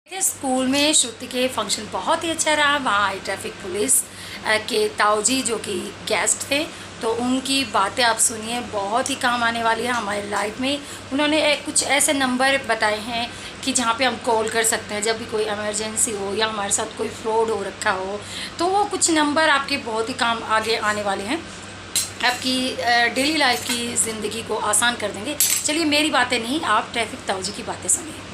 School में श्रुति के function बहुत ही अच्छा रहा। वहाँ आई ट्रैफिक पुलिस के ताऊजी जो कि गेस्ट थे, तो उनकी बातें आप सुनिए, बहुत ही काम आने वाली है हमारी लाइफ में। उन्होंने कुछ ऐसे नंबर बताए हैं कि जहाँ पे हम कॉल कर सकते हैं जब भी कोई इमरजेंसी हो या हमारे साथ कोई फ्रॉड हो रखा हो, तो वो कुछ नंबर आपके बहुत ही काम आगे आने वाले हैं, आपकी डेली लाइफ की ज़िंदगी को आसान कर देंगे। चलिए मेरी बातें नहीं, आप ट्रैफिक ताऊजी की बातें सुनिए।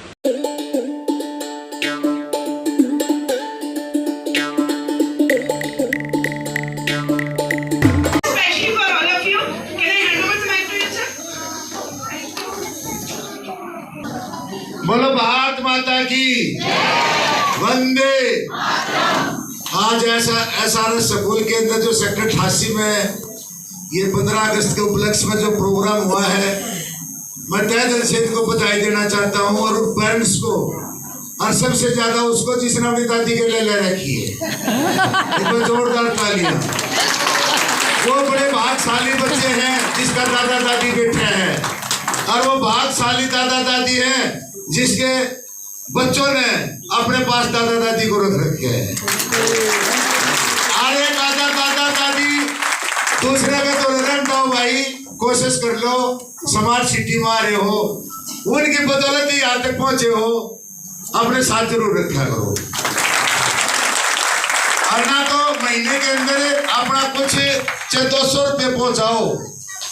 बोलो भारत माता की वंदे। आज एसआरएस स्कूल के अंदर जो सेक्टर 88 में ये 15 अगस्त के उपलक्ष्य में जो प्रोग्राम हुआ है, मैं तहे दिल से इनको बधाई देना चाहता हूँ और पेरेंट्स को, और सबसे ज्यादा उसको जिसने अपनी दादी के लिए ले रखी है। इनको जोरदार तालियां। वो बड़े भाग्यशाली बच्चे हैं जिसका दादा दादी बैठे हैं, और वो भाग्यशाली दादा दादी हैं जिसके बच्चों ने अपने पास दादा दादी को रख रखे हैं। अरे दादा दादी दूसरे के तो रन दो भाई, कोशिश कर लो, स्मार्ट सिटी में आ रहे हो, उनकी बदौलत ही यहाँ तक पहुंचे हो, अपने साथ जरूर रखा करो। और ना तो महीने के अंदर अपना कुछ 200 रुपये पहुंचाओ,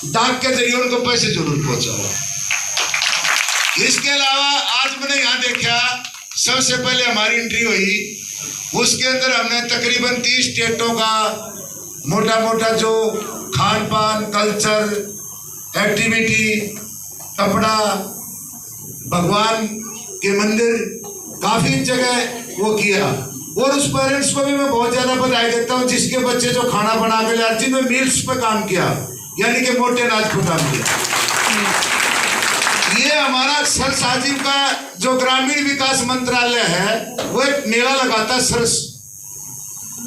डाक के जरिए उनको पैसे जरूर पहुंचाओ। इसके अलावा आज मैंने यहाँ देखा, सबसे पहले हमारी एंट्री हुई, उसके अंदर हमने तकरीबन 30 स्टेटों का मोटा मोटा जो खान पान, कल्चर, एक्टिविटी, कपड़ा, भगवान के मंदिर, काफी जगह वो किया। और उस पेरेंट्स को भी मैं बहुत ज्यादा बधाई देता हूँ जिसके बच्चे जो खाना बना के लाए, जिन्होंने मील्स पे काम किया, यानी कि मोटे अनाज पर काम किया। ये हमारा सर साजिब का जो ग्रामीण विकास मंत्रालय है, वो एक मेला लगाता है सरस।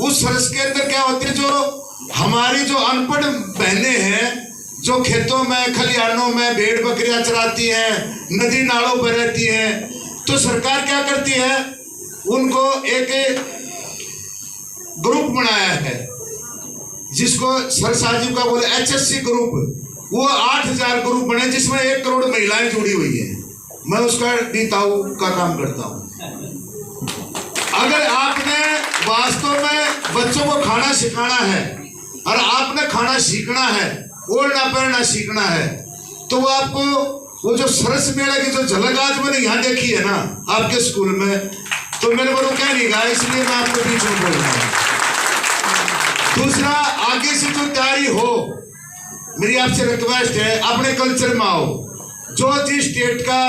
उस सरस के अंदर क्या होती है, जो हमारी जो अनपढ़ बहनें हैं, जो खेतों में खलिहानों में भेड़ बकरियां चराती हैं, नदी नालों पर रहती हैं, तो सरकार क्या करती है, उनको एक ग्रुप बनाया है जिसको सर साजिब का बोले HSC ग्रुप। वो 8000 ग्रुप बने जिसमें 1 करोड़ महिलाएं जुड़ी हुई हैं। मैं उसका डीताऊ का काम करता हूं। अगर आपने वास्तव में बच्चों को खाना सिखाना है और आपने खाना सीखना है, ओढ़ना पहनना सीखना है, तो वो आपको वो जो सरस मेला की जो झलक आज मैंने यहाँ देखी है ना आपके स्कूल में, तो मेरे को क्या नहीं कहा, इसलिए मैं आपको बीच में बोल रहा हूँ। दूसरा, आगे से जो तैयारी हो, मेरी आपसे रिक्वेस्ट है, अपने कल्चर में आओ। जो जिस स्टेट का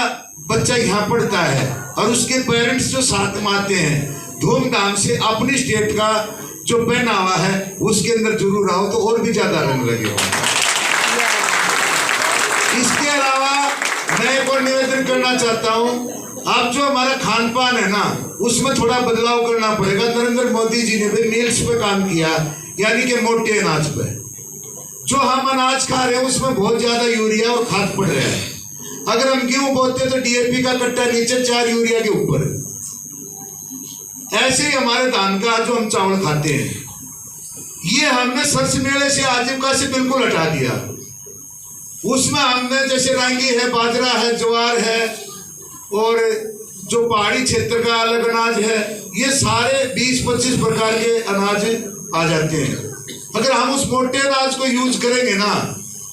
बच्चा यहाँ पढ़ता है और उसके पेरेंट्स जो साथ में आते हैं, धूमधाम से अपनी स्टेट का जो पहनावा है उसके अंदर जरूर आओ, तो और भी ज्यादा रंग लगेगा। इसके अलावा मैं एक और निवेदन करना चाहता हूँ, आप जो हमारा खान पान है ना, उसमें थोड़ा बदलाव करना पड़ेगा। नरेंद्र मोदी जी ने भी मील्स पे काम किया, यानी कि मोटे अनाज पे। जो हम अनाज खा रहे हैं उसमें बहुत ज्यादा यूरिया और खाद पड़ रहा है। अगर हम गेहूं बोते हैं तो DAP का कट्टा नीचे 4 यूरिया के ऊपर। ऐसे ही हमारे धान का जो हम चावल खाते हैं, ये हमने सरस मेले से आजीविका से बिल्कुल हटा दिया। उसमें हमने जैसे रांगी है, बाजरा है, ज्वार है, और जो पहाड़ी क्षेत्र का अलग अनाज है, ये सारे 20-25 प्रकार के अनाज आ जाते हैं। अगर हम उस मोटे अनाज को यूज करेंगे ना,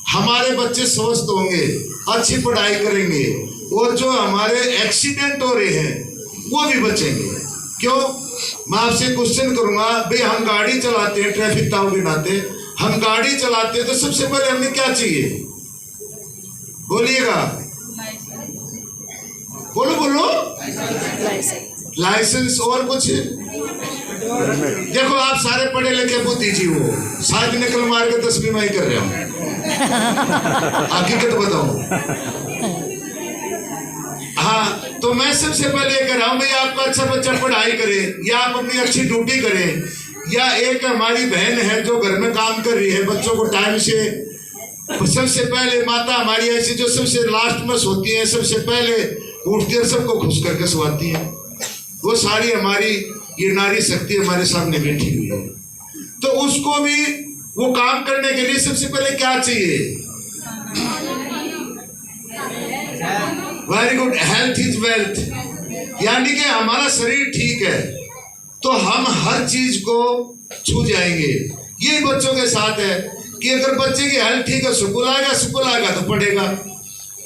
हमारे बच्चे स्वस्थ होंगे, अच्छी पढ़ाई करेंगे, और जो हमारे एक्सीडेंट हो रहे हैं वो भी बचेंगे। क्यों? मैं आपसे क्वेश्चन करूंगा, भाई हम गाड़ी चलाते हैं, ट्रैफिक ताऊ के नाते हम गाड़ी चलाते हैं, तो सबसे पहले हमें क्या चाहिए? बोलिएगा, बोलो बोलो। लाइसेंस। और कुछ? देखो आप सारे पढ़े लिखे बुद्धिजीवी हो, शायद निकल मार के 10वीं में ही कर रहे हो। हकीकत बताओ। हाँ, तो मैं सबसे पहले कह रहा हूं भाई, आपका अच्छा बच्चा पढ़ाई करे, या आप अपनी अच्छी ड्यूटी करें, या एक हमारी बहन है जो घर में काम कर रही है, बच्चों को टाइम से, सबसे पहले माता हमारी ऐसी जो सबसे लास्ट में सोती है, सबसे पहले उठती है, सबको खुश करके सुलाती है। वो वो सारी हमारी ये नारी शक्ति हमारे सामने बैठी हुई है। तो उसको भी वो काम करने के लिए सबसे पहले क्या चाहिए? Very good, health is wealth, यानी कि हमारा शरीर ठीक है तो हम हर चीज को छू जाएंगे। ये बच्चों के साथ है कि अगर बच्चे की हेल्थ ठीक है, स्कूल आएगा तो पढ़ेगा।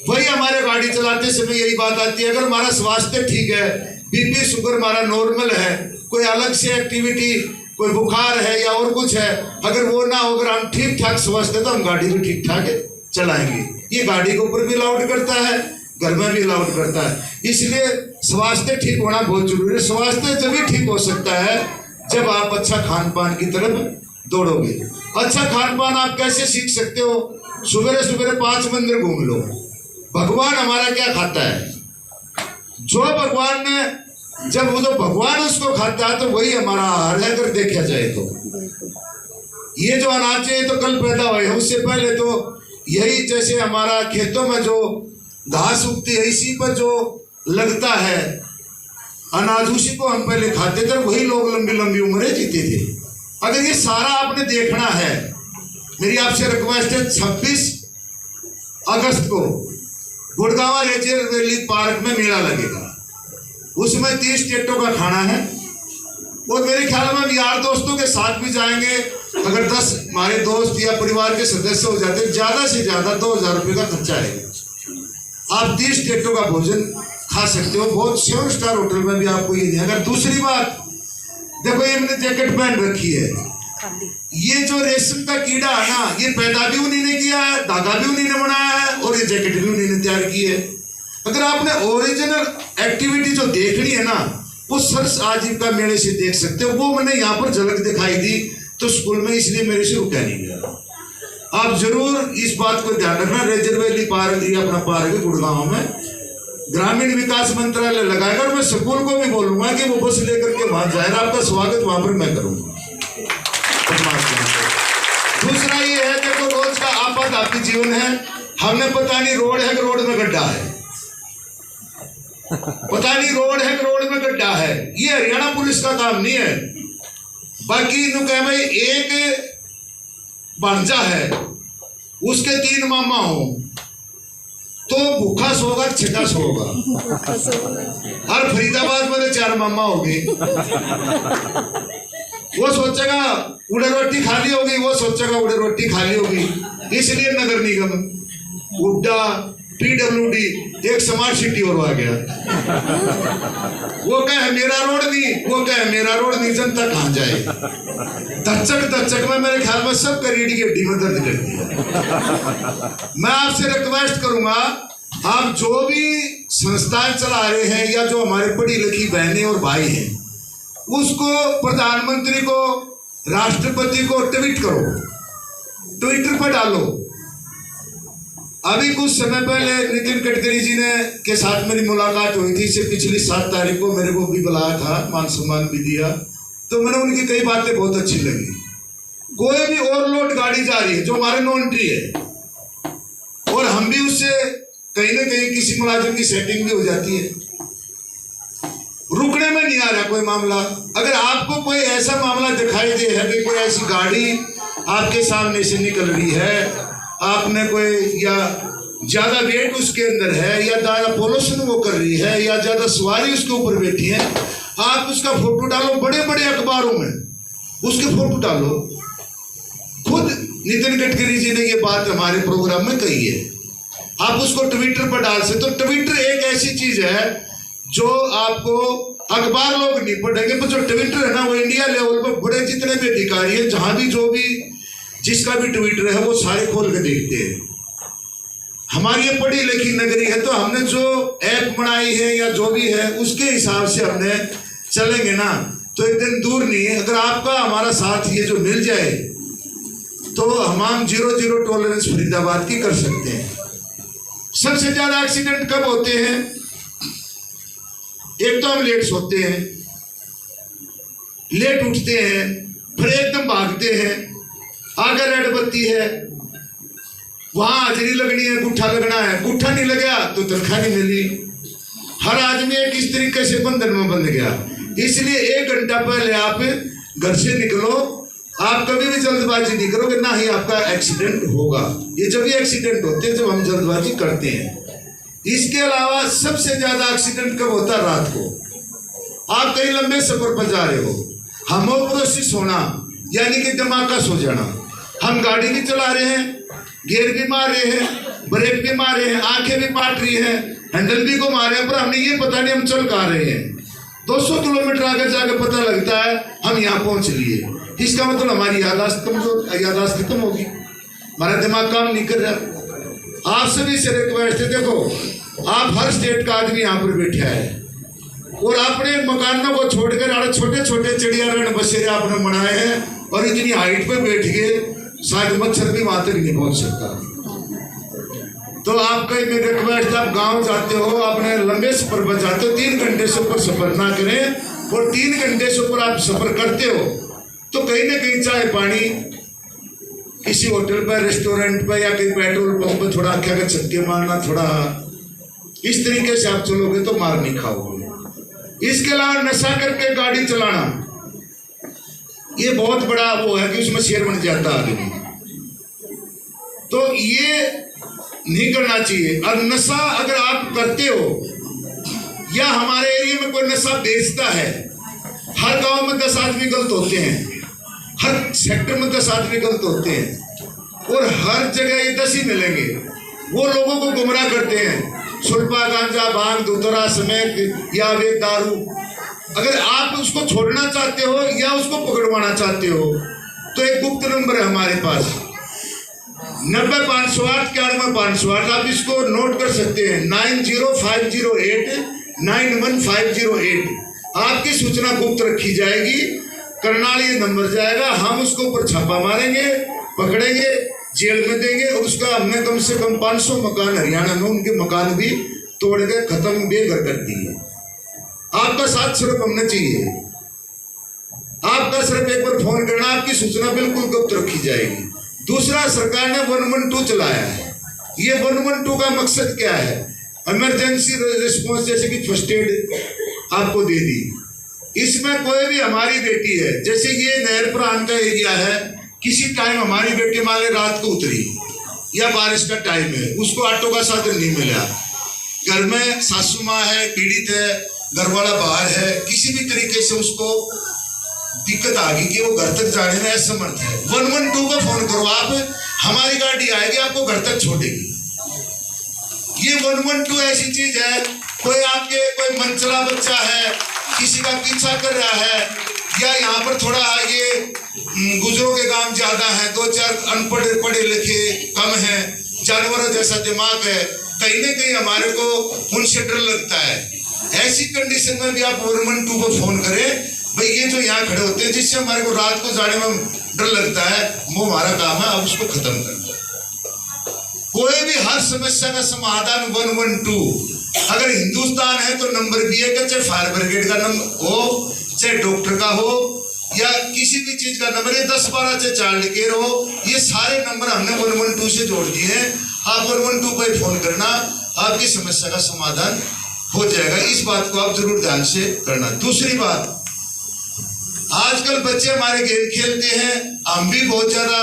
वही हमारे गाड़ी चलाते समय यही बात आती है, अगर हमारा स्वास्थ्य ठीक है, बीपी शुगर हमारा नॉर्मल है, कोई अलग से एक्टिविटी, कोई बुखार है या और कुछ है, अगर वो ना हो, अगर हम ठीक ठाक स्वस्थ है तो हम गाड़ी भी ठीक ठाक चलाएंगे। ये गाड़ी के ऊपर भी अलाउड करता है, घर में भी अलाउड करता है। इसलिए स्वास्थ्य ठीक होना बहुत जरूरी है। स्वास्थ्य तभी ठीक हो सकता है जब आप अच्छा खान पान की तरफ दौड़ोगे। अच्छा खान पान आप कैसे सीख सकते हो? सुबह सुबह 5 मंदिर घूम लो। भगवान हमारा क्या खाता है? जो भगवान ने, जब वो जो भगवान उसको खाता है तो वही हमारा आहार है। अगर देखा जाए तो ये जो अनाज है तो कल पैदा हुए, उससे पहले तो यही, जैसे हमारा खेतों में जो घास उगती है इसी पर जो लगता है अनाज, उसी को हम पहले खाते थे, वही लोग लंबी लंबी उम्रें जीते थे। अगर ये सारा आपने देखना है, मेरी आपसे रिक्वेस्ट है 26 अगस्त को गुड़गांव रेंजर वैली पार्क में मेला लगेगा। उसमें 30 स्टेटों का खाना है और मेरे ख्याल में हम यार दोस्तों के साथ भी जाएंगे। अगर 10 हमारे दोस्त या परिवार के सदस्य हो जाते, ज्यादा से ज्यादा 2000 रुपये का खर्चा आएगा। आप 30 स्टेटों का भोजन खा सकते हो, बहुत 7 स्टार होटल में भी आपको ये नहीं। अगर दूसरी बात देखो, ये मैंने जैकेट पहन रखी है, ये जो रेशम का कीड़ा है ना, ये पैदा भी उन्हीं ने किया है, धागा भी उन्हीं ने बनाया है और ये जैकेट भी उन्हीं ने तैयार की है। अगर आपने ओरिजिनल एक्टिविटी जो देखनी है ना, वो सरस आजीविका मेले से देख सकते हो। वो मैंने यहाँ पर झलक दिखाई दी तो स्कूल में, इसलिए मेरे से रुका नहीं गया। आप जरूर इस बात को ध्यान रखना। रेंजर वैली पार्क, ये अपना पार्क है गुड़गांव में, ग्रामीण विकास मंत्रालय लगाएगा और मैं स्कूल को भी बोलूंगा कि वो बस लेकर के वहां जाएगा। आपका स्वागत वहां पर मैं करूंगा। दूसरा ये है, देखो रोज का आपातकालीन जीवन है। हमने पता नहीं रोड है कि रोड में गड्ढा है, पता नहीं रोड है कि रोड में गड्ढा है। ये हरियाणा पुलिस का काम नहीं है। बाकी इन्हों कहे भाई एक भांजा है, उसके 3 मामा हो तो भूखा सोगा छिटा सोगा। और फरीदाबाद में 4 मामा हो गए। वो सोचेगा उड़े रोटी खाली होगी, वो सोचेगा उड़े रोटी खाली होगी। इसलिए नगर निगम, हुड्डा, PWD, एक स्मार्ट सिटी और आ गया। वो कहे मेरा रोड नहीं, वो कहे मेरा रोड नहीं, जनता कहां जाए? दच्चक में मेरे ख्याल में सब रीढ़ की हड्डी में दर्द करती है। मैं आपसे रिक्वेस्ट करूंगा, आप जो भी संस्थाएं चला रहे हैं या जो हमारे पढ़ी लिखी बहनें और भाई हैं, उसको प्रधानमंत्री को, राष्ट्रपति को ट्वीट करो, ट्विटर पर डालो। अभी कुछ समय पहले नितिन गडकरी जी ने के साथ मेरी मुलाकात हुई थी। इससे पिछली 7 तारीख को मेरे को भी बुलाया था, मान सम्मान भी दिया, तो मैंने उनकी कई बातें बहुत अच्छी लगी। कोई भी ओवरलोड गाड़ी जा रही है जो हमारे नो एंट्री है, और हम भी उससे कहीं ना कहीं किसी मुलाजिम की सेटिंग भी हो जाती है, रुकने में नहीं आ रहा कोई मामला। अगर आपको कोई ऐसा मामला दिखाई दे है कि कोई ऐसी गाड़ी आपके सामने से निकल रही है, आपने कोई या ज्यादा वेट उसके अंदर है या ज्यादा पोल्यूशन वो कर रही है या ज्यादा सवारी उसके ऊपर बैठी है, आप उसका फोटो डालो, बड़े बड़े अखबारों में उसके फोटो डालो। खुद नितिन गडकरी जी ने ये बात हमारे प्रोग्राम में कही है। आप उसको ट्विटर पर डाल सकते। तो ट्विटर एक ऐसी चीज है जो आपको अखबार लोग नहीं पढ़ेंगे, पर जो ट्विटर है ना, वो इंडिया लेवल पर बड़े जितने भी अधिकारी हैं, जहां भी जो भी जिसका भी ट्विटर है, वो सारे खोल के देखते हैं। हमारी ये पढ़ी लिखी नगरी है, तो हमने जो ऐप बनाई है या जो भी है उसके हिसाब से हमने चलेंगे ना, तो एक दिन दूर नहीं है। अगर आपका हमारा साथ ये जो मिल जाए तो हम 0 टॉलरेंस फरीदाबाद की कर सकते हैं। सबसे ज्यादा एक्सीडेंट कब होते हैं? एक तो हम लेट सोते हैं, लेट उठते हैं, फिर एकदम भागते हैं, आगे रेड बत्ती है, वहां हाजिरी लगनी है, गुट्ठा लगना है, गुट्ठा नहीं लगा तो तनख्वाह नहीं मिली। हर आदमी एक इस तरीके से बंधन में बंध गया। इसलिए 1 घंटा पहले आप घर से निकलो। आप कभी भी जल्दबाजी नहीं करोगे, ना ही आपका एक्सीडेंट होगा। ये जब भी एक्सीडेंट होते हैं जब हम जल्दबाजी करते हैं। इसके अलावा सबसे ज्यादा एक्सीडेंट कब होता है? रात को। आप कहीं लंबे सफर पर जा रहे हो, हमोपरोसिस होना यानी कि दिमाग का सो जाना। हम गाड़ी भी चला रहे हैं, गियर भी मार रहे हैं, ब्रेक भी मार रहे हैं, आंखें भी पाट रही हैं, हैंडल भी को मार रहे हैं, पर हमें ये पता नहीं हम चल कहाँ रहे हैं। 200 किलोमीटर आगे जाकर पता लगता है हम यहाँ पहुंच लिए। इसका मतलब हमारी यादाश्त खत्म होगी, हमारा दिमाग काम नहीं कर रहा। आप सभी से रिक्वेस्ट है, देखो आप हर स्टेट का आदमी यहाँ पर बैठा है और अपने मकानों को छोड़कर छोटे छोटे चिड़िया रण बसेरे आपने बनाए हैं और इतनी हाइट पे बैठ गए शायद मच्छर भी वहां तक नहीं पहुंच सकता। तो आपका मैं रिक्वेस्ट, आप गांव जाते हो, आपने लंबे सफर पर जाते हो, 3 घंटे से ऊपर सफर ना करें। और 3 घंटे से ऊपर आप सफर करते हो तो कहीं ना कहीं चाय पानी किसी होटल पर, रेस्टोरेंट पर या कहीं पेट्रोल पंप पर थोड़ा क्या कर छक्के मारना, थोड़ा इस तरीके से आप चलोगे तो मार नहीं खाओगे। इसके अलावा नशा करके गाड़ी चलाना, ये बहुत बड़ा वो है कि उसमें शेर बन जाता आदमी। तो ये नहीं करना चाहिए। और नशा अगर आप करते हो या हमारे एरिया में कोई नशा बेचता है, हर गांव में 10 आदमी गलत होते हैं, हर सेक्टर में 10 आदमी गलत होते हैं और हर जगह ये 10 ही मिलेंगे। वो लोगों को गुमराह करते हैं, सुल्फा, गांजा, भांग, धुतरा, स्मैक या वे दारू। अगर आप उसको छोड़ना चाहते हो या उसको पकड़वाना चाहते हो तो एक गुप्त नंबर है हमारे पास 90-508 91-508। आप इसको नोट कर सकते हैं, 90-508 91-508। आपकी सूचना गुप्त रखी जाएगी, करनाल ये नंबर जाएगा, हम उसको ऊपर छापा मारेंगे, पकड़ेंगे, जेल में देंगे और उसका हमने कम से कम 500 मकान हरियाणा में उनके मकान भी तोड़ के खत्म बेघर कर दिए। आपका साथ सिर्फ हमने चाहिए, आपका सिर्फ एक बार फोन करना, आपकी सूचना बिल्कुल गुप्त रखी जाएगी। दूसरा, सरकार ने 112 चलाया है। ये 112 का मकसद क्या है? इमरजेंसी रिस्पॉन्स, जैसे कि फर्स्ट एड आपको दे दी। इसमें कोई भी हमारी बेटी है, जैसे ये नहर प्रांत का एरिया है, किसी टाइम हमारी बेटी मान ले रात को उतरी या बारिश का टाइम है, उसको ऑटो का साधन नहीं मिला, घर में सासू माँ है, पीड़ित है, घर वाला बाहर है, किसी भी तरीके से उसको दिक्कत आ गई कि वो घर तक जाने में असमर्थ है, 112 को फोन करो आप, हमारी गाड़ी आएगी, आपको घर तक छोड़ेगी। ये 112 ऐसी चीज है, कोई आपके कोई मनचला बच्चा है, किसी का पीछा कर रहा है, या यहाँ पर थोड़ा ये गुजरों के काम ज्यादा है, 2-4 अनपढ़ पढ़े लिखे कम है, जानवरों जैसा दिमाग है, कहीं ना कहीं हमारे को उनसे डर लगता है। ऐसी कंडीशन में भी आप 112 को फोन करें, भाई ये जो यहाँ खड़े होते हैं जिससे हमारे को रात को जाने में डर लगता है, वो हमारा काम है, अब उसको खत्म करना। कोई भी हर समस्या का समाधान 112। अगर हिंदुस्तान है तो नंबर भी है, चाहे फायर ब्रिगेड का नंबर हो, चाहे डॉक्टर का हो या किसी भी चीज का नंबर है, 10-12 चाहे चाइल्ड केयर हो, ये सारे नंबर हमने 112 से जोड़ दिए हैं। आप 112 पर फोन करना, आपकी समस्या का समाधान हो जाएगा। इस बात को आप जरूर ध्यान से करना। दूसरी बात, आजकल बच्चे हमारे गेम खेलते हैं, हम भी बहुत ज्यादा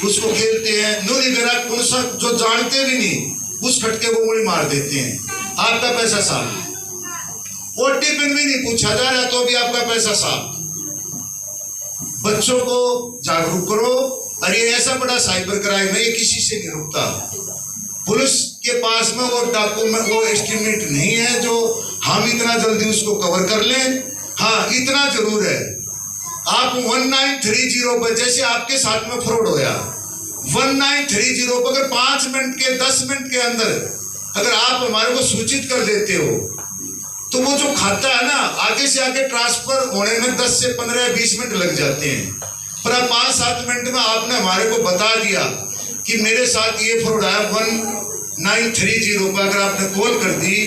उसको खेलते हैं, नूरी बेरा कौन सा जो जानते भी नहीं, उस खटके को उंगली मार देते हैं, आपका पैसा साफ। ओटीपी भी नहीं पूछा जा रहा तो भी आपका पैसा साफ। बच्चों को जागरूक करो। और ये ऐसा बड़ा साइबर क्राइम है, ये किसी से नहीं रुकता। पुलिस के पास में वो डॉक्यूमेंट, वो एस्टिमेट नहीं है जो हम इतना जल्दी उसको कवर कर लें। हाँ, इतना जरूर है, आप 1930 पर, जैसे आपके साथ में फ्रॉड होया, 1930 पर अगर 5 मिनट के 10 मिनट के अंदर अगर आप हमारे को सूचित कर देते हो तो वो जो खाता है ना, आगे से आगे ट्रांसफर होने में 10 से 15-20 मिनट लग जाते हैं। पर आप 5-7 मिनट में आपने हमारे को बता दिया कि मेरे साथ ये फ्रॉड आया, 1930 पर अगर आपने कॉल कर दी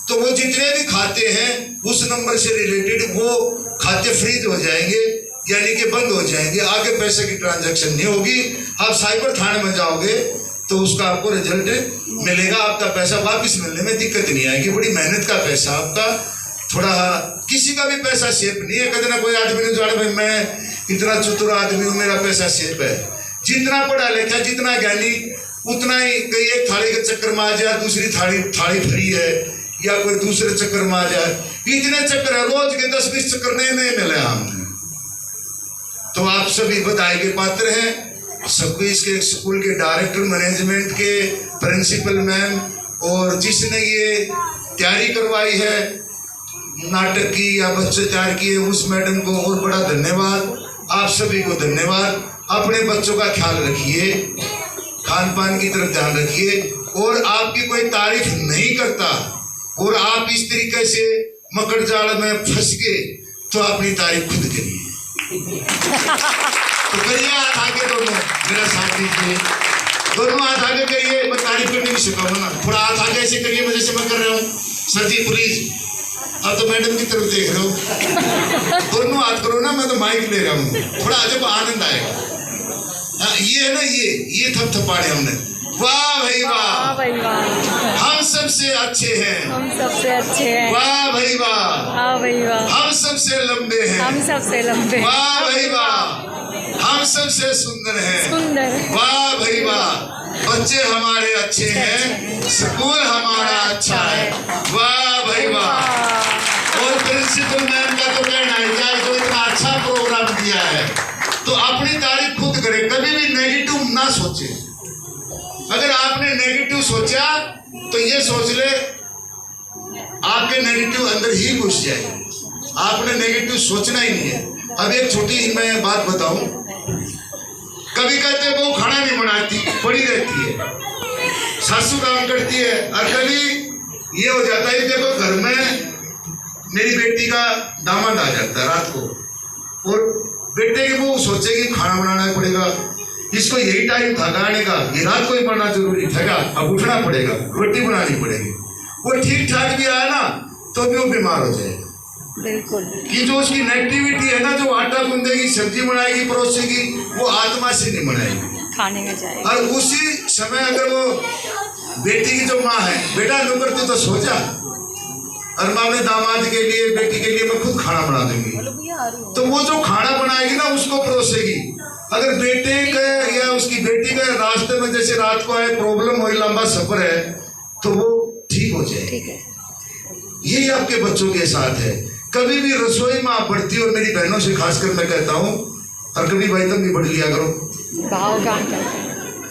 तो वो जितने भी खाते हैं उस नंबर से रिलेटेड वो खाते फ्रीज हो जाएंगे, यानी कि बंद हो जाएंगे, आगे पैसे की ट्रांजैक्शन नहीं होगी। आप साइबर थाने में जाओगे तो उसका आपको रिजल्ट मिलेगा, आपका पैसा वापस मिलने में दिक्कत नहीं आएगी। बड़ी मेहनत का पैसा आपका थोड़ा किसी का भी पैसा सेफ नहीं है। कदे ना कोई आदमी ने जाने भाई मैं इतना चतुर आदमी हूँ, मेरा पैसा सेफ है। जितना पढ़ा लिखा, जितना ज्ञानी, उतना ही कहीं एक थाली के चक्कर में आ जाए, दूसरी थाली फ्री है, या कोई दूसरे चक्कर में आ जाए। इतने चक्कर है, रोज के 10-20 चक्कर नए मिले हमने। तो आप सभी बधाई के पात्र हैं, सबको इसके स्कूल के डायरेक्टर, मैनेजमेंट के प्रिंसिपल मैम, और जिसने ये तैयारी करवाई है नाटक की या बच्चे तैयार किए उस मैडम को और बड़ा धन्यवाद। आप सभी को धन्यवाद। अपने बच्चों का ख्याल रखिए, खान पान की तरफ ध्यान रखिए, और आपकी कोई तारीफ नहीं करता और आप इस तरीके से मकड़ जाल में फंस गए तो अपनी तारीफ खुद करिए। तो करिए हाथ आगे, दोनों मेरा साथ दीजिए, दोनों हाथ आगे करिए। मैं तारीफ करने की सिखाऊंगा ना, थोड़ा हाथ आगे ऐसे करिए, मैं जैसे मैं कर रहा हूँ। सर जी प्लीज, अब तो मैडम की तरफ देख रहा हूँ, दोनों हाथ करो ना, मैं तो माइक ले रहा हूँ, थोड़ा जब आनंद आएगा। ये है ना, ये थपथपाड़े हमने, वाह भाई वाह, हम सबसे अच्छे हैं, हम सबसे अच्छे हैं, वाह भाई वाह, हाँ भाई वाह, हम सबसे लंबे हैं, हम सबसे लंबे, वाह भाई वाह, हम सबसे सुंदर हैं, सुंदर, वाह भाई वाह, बच्चे हमारे अच्छे हैं, स्कूल हमारा अच्छा है, वाह भाई वाह। और प्रिंसिपल मैम का तो कहना है क्या, जो इतना अच्छा प्रोग्राम दिया है, तो अपनी तारीफ खुद करे, कभी भी नेगेटिव ना सोचे। अगर आपने नेगेटिव सोचा तो ये सोच ले आपके नेगेटिव अंदर ही घुस जाए, आपने नेगेटिव सोचना ही नहीं है। अब एक छोटी ही मैं बात बताऊं, कभी कहते हैं वो खाना नहीं बनाती, पड़ी रहती है, सासू काम करती है, और कभी ये हो जाता है, देखो घर में मेरी बेटी का दामाद आ जाता है रात को, और बेटे की वो सोचेगी खाना बनाना पड़ेगा, इसको यही टाइम था गाने का, ये रात को ही पढ़ना जरूरी था, अब उठना पड़ेगा, रोटी बनानी पड़ेगी। वो ठीक ठाक भी आया ना तो भी वो बीमार हो जाएगा। बिल्कुल, कि जो उसकी नेगेटिविटी है ना, जो आटा गूंदेगी, सब्जी बनाएगी, परोसेगी, वो आत्मा से नहीं बनाएगी, खाने में जाएगा। और उसी समय अगर वो बेटी की जो माँ है, बेटा नौकर तू तो सो जा, और मैं अपने दामाद के लिए, बेटी के लिए मैं खुद खाना बना दूंगी, तो वो जो खाना बनाएगी ना उसको परोसेगी। अगर बेटे का या उसकी बेटी का रास्ते में जैसे रात को आए, प्रॉब्लम हो, लंबा सफर है, तो वो ठीक हो जाए। यही आपके बच्चों के साथ है। कभी भी रसोई में आप बढ़ती, और मेरी बहनों से खासकर मैं कहता हूँ, और कभी भाई तुम भी बढ़ लिया करो,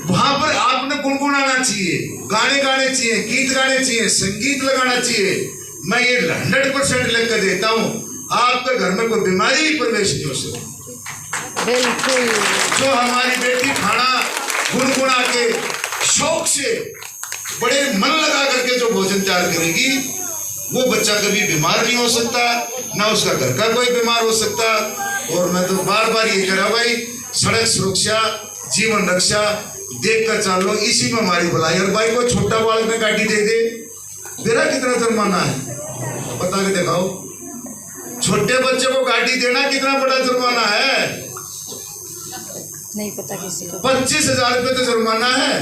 वहां पर आपने गुनगुनाना चाहिए, गाने गाने चाहिए, गीत गाने चाहिए, संगीत लगाना चाहिए। मैं ये 100% लिख कर देता हूँ, आपके घर में कोई बीमारी ही प्रवेश नहीं हो सकती। बिल्कुल, जो हमारी बेटी खाना गुनगुना के शौक से बड़े मन लगा करके जो भोजन तैयार करेगी, वो बच्चा कभी बीमार नहीं हो सकता, ना उसका घर का कोई बीमार हो सकता। और मैं तो बार बार ये कह रहा भाई, सड़क सुरक्षा, जीवन रक्षा देख कर चल लो, इसी में हमारी भलाई। और भाई कोई छोटा बालक में गाड़ी दे दे, मेरा कितना जुर्माना है बता के दिखाओ। छोटे बच्चे को गाड़ी देना कितना बड़ा जुर्माना है, नहीं पता किसी को। 25,000 रुपये तो जुर्माना है,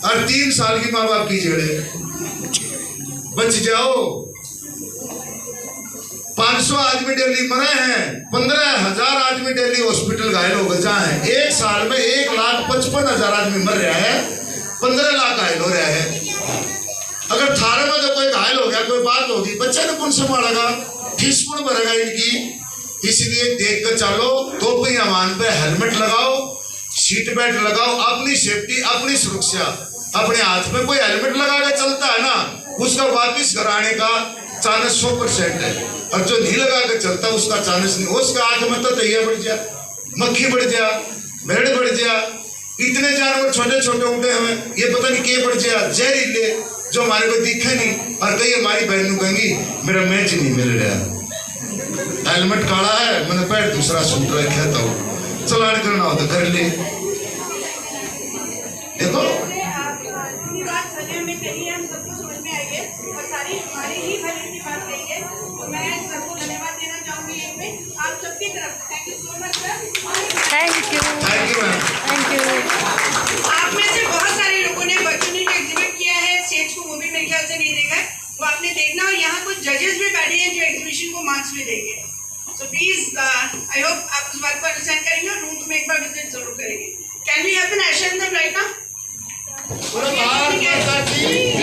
और 3 साल की माँ बाप की जेल है। बच जाओ। 500 आदमी डेली मरे हैं, 15,000 आदमी डेली हॉस्पिटल घायल हो गए हैं। एक साल में 1,55,000 आदमी मर रहा है, 15 लाख घायल हो रहा है। अगर थारे में तो कोई घायल हो गया, कोई बात होगी, बच्चे ने कौन संभालेगा, फीस कौन भरेगा इनकी। इसलिए देख कर चलो, टोपी अमान पे हेलमेट लगाओ, सीट बेल्ट लगाओ, अपनी सेफ्टी, अपनी सुरक्षा अपने हाथ में। कोई हेलमेट लगा के चलता है ना, उसका वापिस घर आने का चांस 100% है, और जो नहीं लगा के चलता उसका चांस नहीं। उसका हाथ में तो तैयार बढ़ जा, मक्खी बढ़ जा, भेड़ बढ़ जा, इतने जानवर छोटे छोटे उठे हुए, ये पता नहीं क्या बढ़ जा, जहरीले, जो हमारे को दिखे नहीं। और कई हमारी बहनों कहेंगी मेरा मैच नहीं मिल रहा, हेलमेट काला है, मैंने पैर दूसरा सूट रखा था, चलान करना हो तो कर ले। देखो थैंक यू आप में से बहुत सारे लोगों ने बच्चों ने जो एग्जिबिट किया है स्टेज को, वो भी मेरे ख्याल से नहीं देखा है, वो आपने देखना। और यहाँ कुछ जजेस भी बैठे हैं जो एग्जीबिशन को मार्क्स भी देंगे। सो प्लीज आई होप आप उस बात को अंडरस्टैंड करेंगे और रूम में एक बार विजिट जरूर करेंगे। Can we have an action right now? Bharat माता की